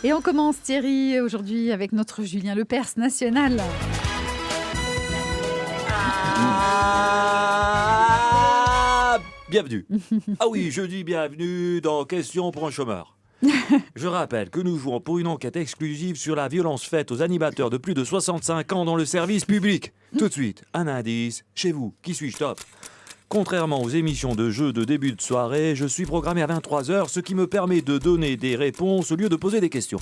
Et on commence, Thierry, aujourd'hui avec notre Julien Lepers national. Bienvenue. Ah oui, je dis bienvenue dans Question pour un chômeur. Je rappelle que nous jouons pour une enquête exclusive sur la violence faite aux animateurs de plus de 65 ans dans le service public. Tout de suite, un indice. Chez vous, qui suis-je top ? Contrairement aux émissions de jeux de début de soirée, je suis programmé à 23h, ce qui me permet de donner des réponses au lieu de poser des questions.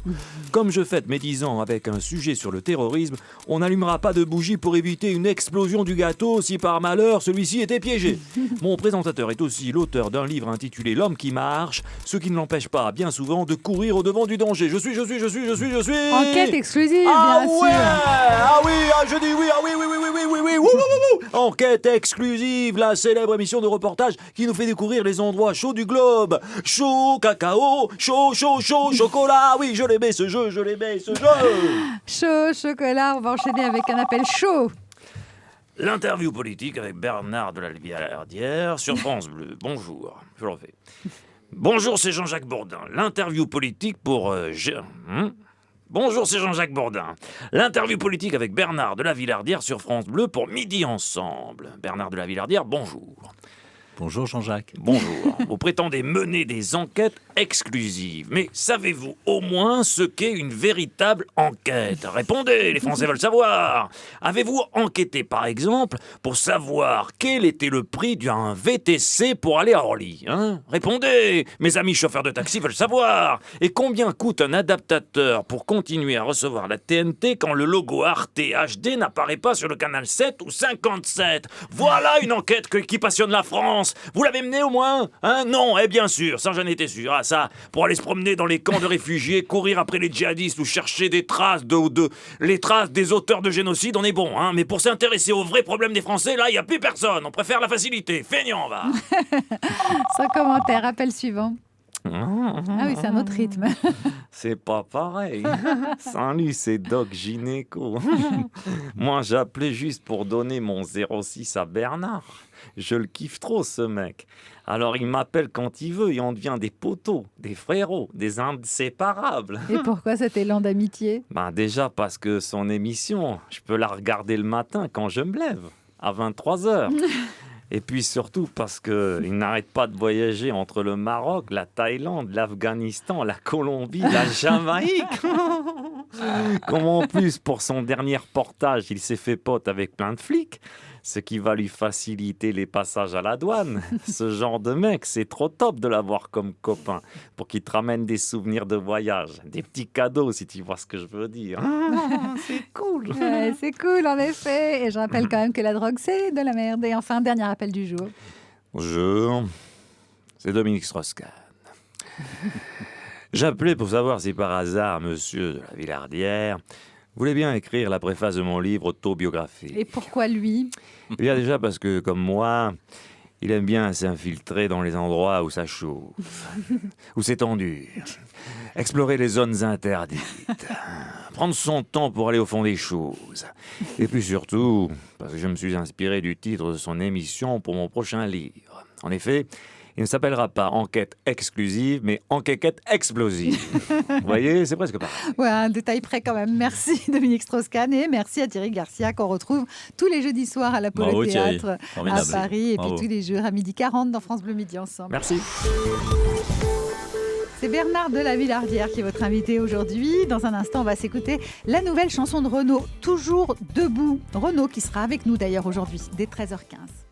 Comme je fête mes 10 ans avec un sujet sur le terrorisme, on n'allumera pas de bougie pour éviter une explosion du gâteau si par malheur celui-ci était piégé. Mon présentateur est aussi l'auteur d'un livre intitulé L'homme qui marche, ce qui ne l'empêche pas, bien souvent, de courir au devant du danger. Je suis... Enquête exclusive, ah bien ouais sûr. Ah oui, je dis oui, ah oui, wouh, wouh, wouh. Enquête exclusive, la célèbre émission de reportage qui nous fait découvrir les endroits chauds du globe. Chaud, cacao, chaud, chocolat. Oui, je l'aimais ce jeu. Chaud, chocolat, on va enchaîner avec un appel chaud. L'interview politique avec Bernard de la Villardière sur France Bleu. Bonjour, je le refais. Bonjour, c'est Jean-Jacques Bourdin. L'interview politique pour... Bonjour, c'est Jean-Jacques Bourdin. L'interview politique avec Bernard de la Villardière sur France Bleu pour Midi Ensemble. Bernard de la Villardière, bonjour. Bonjour Jean-Jacques. Bonjour. Vous prétendez mener des enquêtes exclusives. Mais savez-vous au moins ce qu'est une véritable enquête ? Répondez, les Français veulent savoir. Avez-vous enquêté, par exemple, pour savoir quel était le prix d'un VTC pour aller à Orly ? Répondez, mes amis chauffeurs de taxi veulent savoir. Et combien coûte un adaptateur pour continuer à recevoir la TNT quand le logo Arte HD n'apparaît pas sur le canal 7 ou 57 ? Voilà une enquête qui passionne la France. Vous l'avez mené au moins ? Non, bien sûr, ça j'en étais sûr. Ah ça, pour aller se promener dans les camps de réfugiés, courir après les djihadistes ou chercher des traces les traces des auteurs de génocide, on est bon. Mais pour s'intéresser aux vrais problèmes des Français, là, il n'y a plus personne. On préfère la facilité. Feignant, va. Sans commentaire, appel suivant. Ah oui, c'est un autre rythme. C'est pas pareil. Salut, c'est Doc Gynéco. Moi, j'appelais juste pour donner mon 06 à Bernard. Je le kiffe trop, ce mec. Alors, il m'appelle quand il veut et on devient des potos, des frérots, des inséparables. Et pourquoi cet élan d'amitié ? Déjà parce que son émission, je peux la regarder le matin quand je me lève, à 23h. Et puis surtout parce qu'il n'arrête pas de voyager entre le Maroc, la Thaïlande, l'Afghanistan, la Colombie, la Jamaïque. Comme en plus, pour son dernier reportage, il s'est fait pote avec plein de flics, ce qui va lui faciliter les passages à la douane. Ce genre de mec, c'est trop top de l'avoir comme copain pour qu'il te ramène des souvenirs de voyage, des petits cadeaux si tu vois ce que je veux dire. C'est cool. Ouais, c'est cool en effet. Et je rappelle quand même que la drogue, c'est de la merde. Et enfin, dernier appel du jour. Bonjour, c'est Dominique Strauss-Kahn. J'appelais pour savoir si par hasard, monsieur de la Villardière voulait bien écrire la préface de mon livre autobiographique. Et pourquoi lui ? Eh bien déjà parce que, comme moi, il aime bien s'infiltrer dans les endroits où ça chauffe, où c'est tendu, explorer les zones interdites, prendre son temps pour aller au fond des choses. Et puis surtout, parce que je me suis inspiré du titre de son émission pour mon prochain livre. En effet, il ne s'appellera pas Enquête exclusive, mais Enquête explosive. Vous voyez, c'est presque pareil. Ouais, un détail près quand même. Merci Dominique Strauss-Kahn et merci à Thierry Garcia qu'on retrouve tous les jeudis soirs à l'Apollo Théâtre à Paris et puis tous les jours à 12h40 dans France Bleu Midi Ensemble. Merci. C'est Bernard de la Villardière qui est votre invité aujourd'hui. Dans un instant, on va s'écouter la nouvelle chanson de Renaud, Toujours debout. Renaud qui sera avec nous d'ailleurs aujourd'hui dès 13h15.